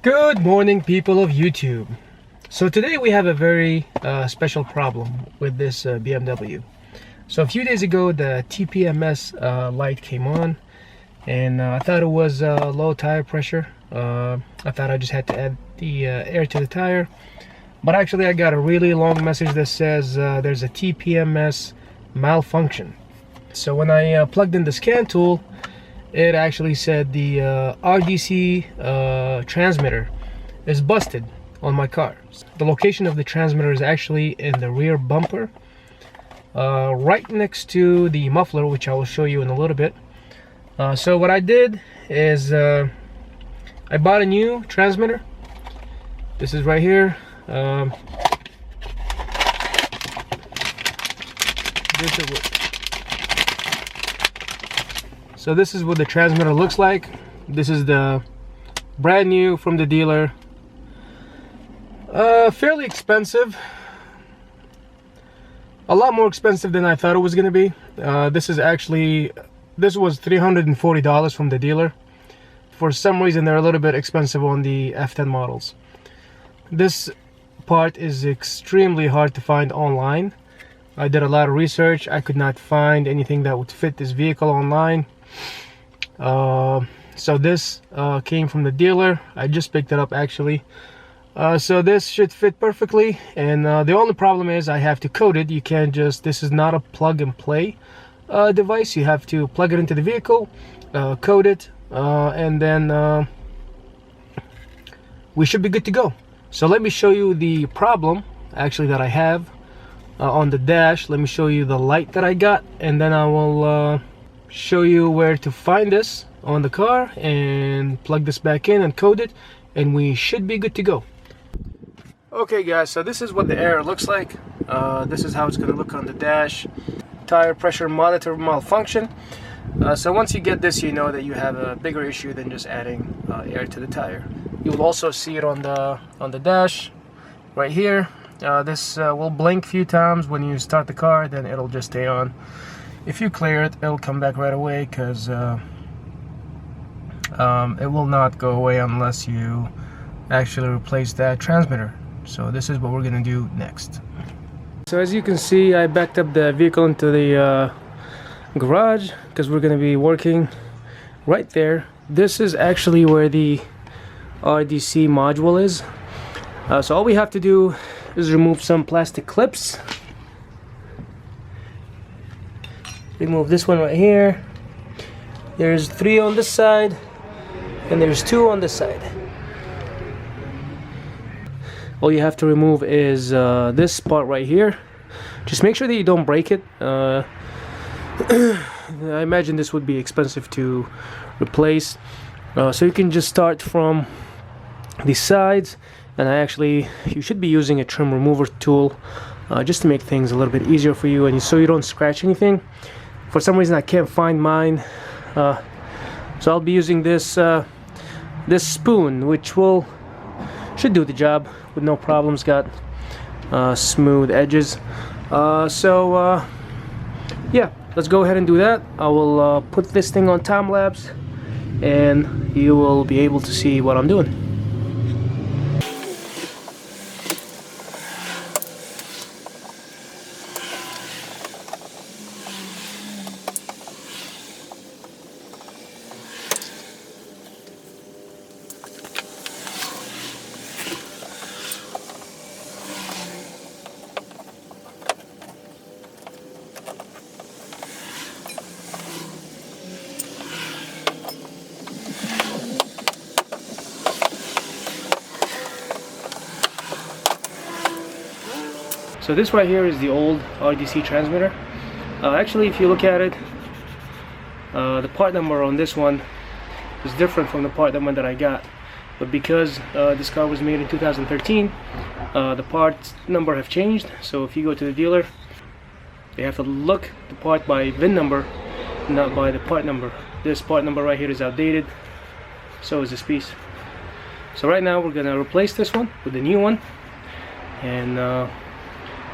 Good morning, people of YouTube. So today we have a very special problem with this BMW. So a few days ago the TPMS light came on, and I thought it was low tire pressure. I thought I just had to add the air to the tire, but actually I got a really long message that says there's a TPMS malfunction. So when I plugged in the scan tool, it actually said the RDC transmitter is busted on my car. The location of the transmitter is actually in the rear bumper, right next to the muffler, which I will show you in a little bit. So what I did is I bought a new transmitter. This is right here. So this is what the transmitter looks like. This is the brand new from the dealer. Fairly expensive. A lot more expensive than I thought it was going to be. This was $340 from the dealer. For some reason they're a little bit expensive on the F10 models. This part is extremely hard to find online. I did a lot of research. I could not find anything that would fit this vehicle online. So this came from the dealer. I just picked it up actually. So this should fit perfectly, and the only problem is I have to code it. You can't just, this is not a plug and play device. You have to plug it into the vehicle, code it, and then we should be good to go. So let me show you the problem actually that I have on the dash. Let me show you the light that I got, and then I will show you where to find this on the car and plug this back in and code it, and we should be good to go. Okay guys, so this is what the error looks like. This is how it's going to look on the dash. Tire pressure monitor malfunction. So once you get this, you know that you have a bigger issue than just adding air to the tire. You will also see it on the dash right here. This will blink a few times when you start the car, then it'll just stay on. If you clear it, it'll come back right away, because it will not go away unless you actually replace that transmitter. So this is what we're gonna do next. So as you can see, I backed up the vehicle into the garage because we're gonna be working right there. This is actually where the RDC module is. So all we have to do is remove some plastic clips. Remove this one right here. There's 3 on this side, and there's 2 on this side. All you have to remove is this part right here. Just make sure that you don't break it. I imagine this would be expensive to replace. So you can just start from the sides, and you should be using a trim remover tool just to make things a little bit easier for you, and so you don't scratch anything. For some reason I can't find mine, so I'll be using this this spoon, which should do the job with no problems. Got smooth edges. Yeah, let's go ahead and do that. I will put this thing on time lapse, and you will be able to see what I'm doing. So this right here is the old RDC transmitter. Actually, if you look at it, the part number on this one is different from the part number that I got. But because this car was made in 2013, the part number have changed. So if you go to the dealer, they have to look the part by VIN number, not by the part number. This part number right here is outdated. So is this piece. So right now we're gonna replace this one with the new one, and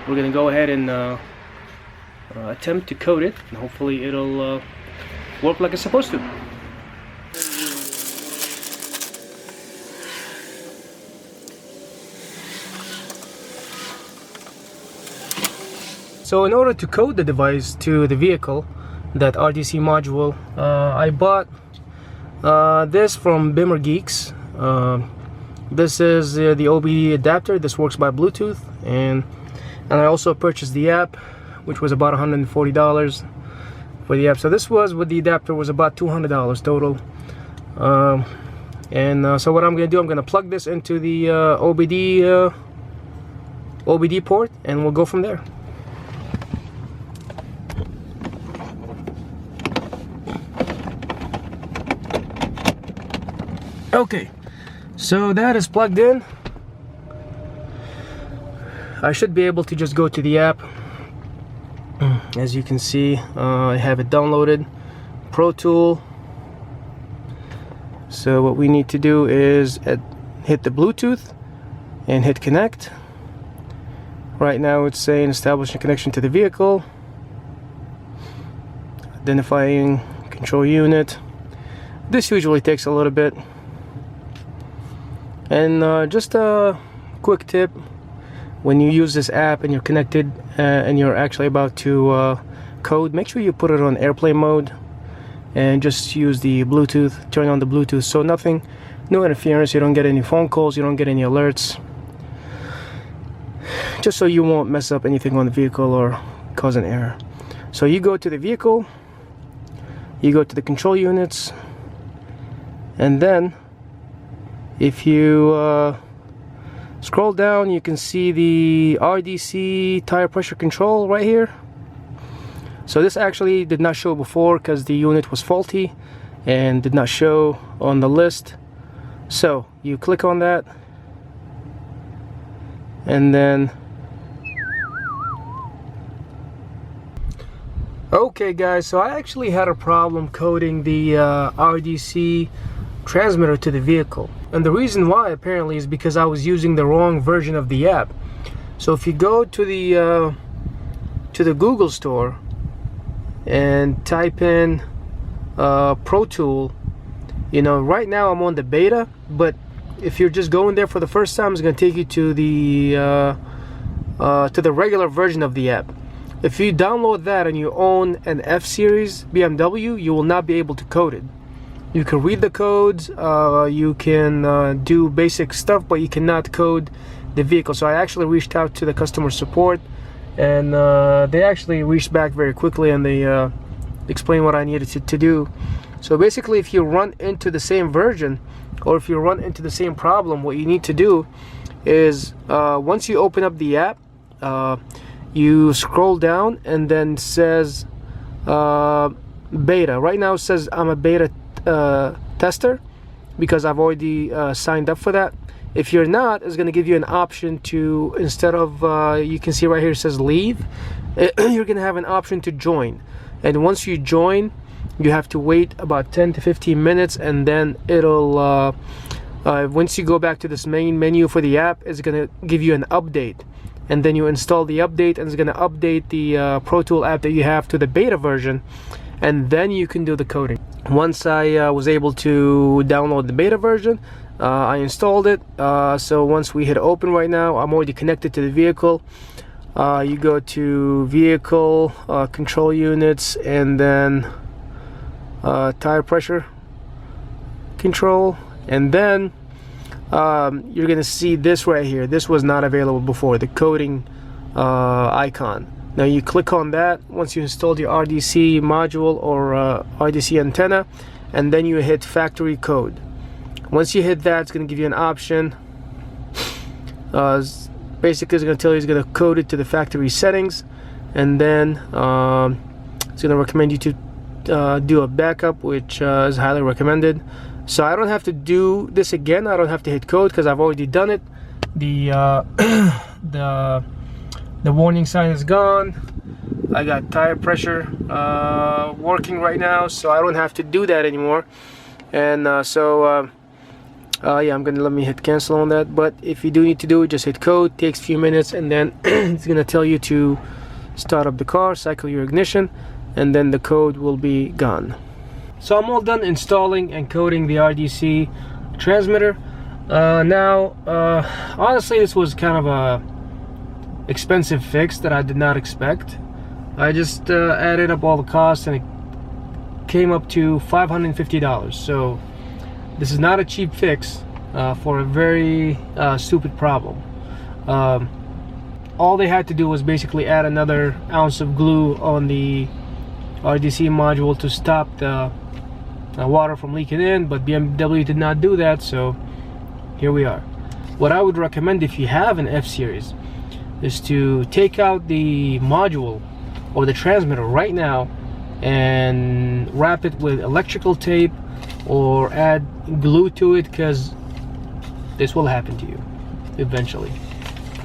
we're gonna go ahead and attempt to code it, and hopefully it'll work like it's supposed to. So in order to code the device to the vehicle, that RDC module, I bought this from Bimmer Geeks. This is the OBD adapter. This works by Bluetooth, and I also purchased the app, which was about $140 for the app. So this was, with the adapter, was about $200 total. So what I'm gonna do, I'm gonna plug this into the OBD port, and we'll go from there. Okay, so that is plugged in. I should be able to just go to the app. As you can see, I have it downloaded, Pro Tool. So what we need to do is hit the Bluetooth and hit connect. Right now it's saying establishing connection to the vehicle, identifying control unit. This usually takes a little bit. And just a quick tip, when you use this app and you're connected and you're actually about to code, make sure you put it on airplane mode and just use the Bluetooth, turn on the Bluetooth, so no interference, you don't get any phone calls, you don't get any alerts, just so you won't mess up anything on the vehicle or cause an error. So you go to the vehicle, you go to the control units, and then if you scroll down, you can see the RDC tire pressure control right here. So this actually did not show before because the unit was faulty and did not show on the list. So you click on that, and then okay guys, so I actually had a problem coding the RDC transmitter to the vehicle, and the reason why apparently is because I was using the wrong version of the app. So if you go to the Google store and type in Pro Tool, you know, right now I'm on the beta, but if you're just going there for the first time, it's going to take you to the regular version of the app. If you download that and you own an F series BMW, you will not be able to code it. You can read the codes, you can do basic stuff, but you cannot code the vehicle. So I actually reached out to the customer support, and they actually reached back very quickly, and they explained what I needed to do. So basically, if you run into the same version, or if you run into the same problem, what you need to do is once you open up the app, you scroll down, and then it says beta. Right now it says I'm a beta tester because I've already signed up for that. If you're not, it's going to give you an option to, instead of you can see right here it says leave, you're going to have an option to join. And once you join, you have to wait about 10 to 15 minutes, and then it'll once you go back to this main menu for the app, it's going to give you an update, and then you install the update, and it's going to update the Pro Tool app that you have to the beta version, and then you can do the coding. Once I was able to download the beta version, I installed it. So once we hit open right now, I'm already connected to the vehicle. You go to vehicle, control units, and then tire pressure control, and then you're gonna see this right here. This was not available before, the coding icon. Now you click on that once you installed your RDC module or RDC antenna, and then you hit factory code. Once you hit that, it's going to give you an option. Basically it's going to tell you it's going to code it to the factory settings, and then it's going to recommend you to do a backup, which is highly recommended. So I don't have to do this again. I don't have to hit code because I've already done it. The warning sign is gone. I got tire pressure working right now, so I don't have to do that anymore. And yeah, let me hit cancel on that. But if you do need to do it, just hit code. Takes a few minutes, and then it's gonna tell you to start up the car, cycle your ignition, and then the code will be gone. So I'm all done installing and coding the RDC transmitter. Now honestly, this was kind of a expensive fix that I did not expect. I just added up all the costs and it came up to $550. So this is not a cheap fix for a very stupid problem. All they had to do was basically add another ounce of glue on the RDC module to stop the water from leaking in, but BMW did not do that, so here we are. What I would recommend if you have an F series is to take out the module or the transmitter right now and wrap it with electrical tape or add glue to it, because this will happen to you eventually.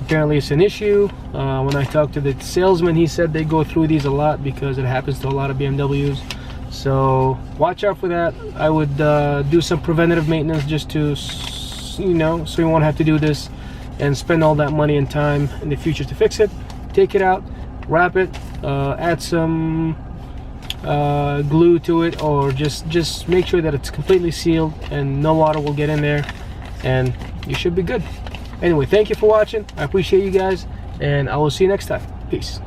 Apparently it's an issue. When I talked to the salesman, he said they go through these a lot because it happens to a lot of BMWs. So watch out for that. I would do some preventative maintenance just to, you know, so you won't have to do this and spend all that money and time in the future to fix it. Take it out, wrap it, add some glue to it, or just make sure that it's completely sealed and no water will get in there, and you should be good. Anyway, thank you for watching. I appreciate you guys, and I will see you next time. Peace.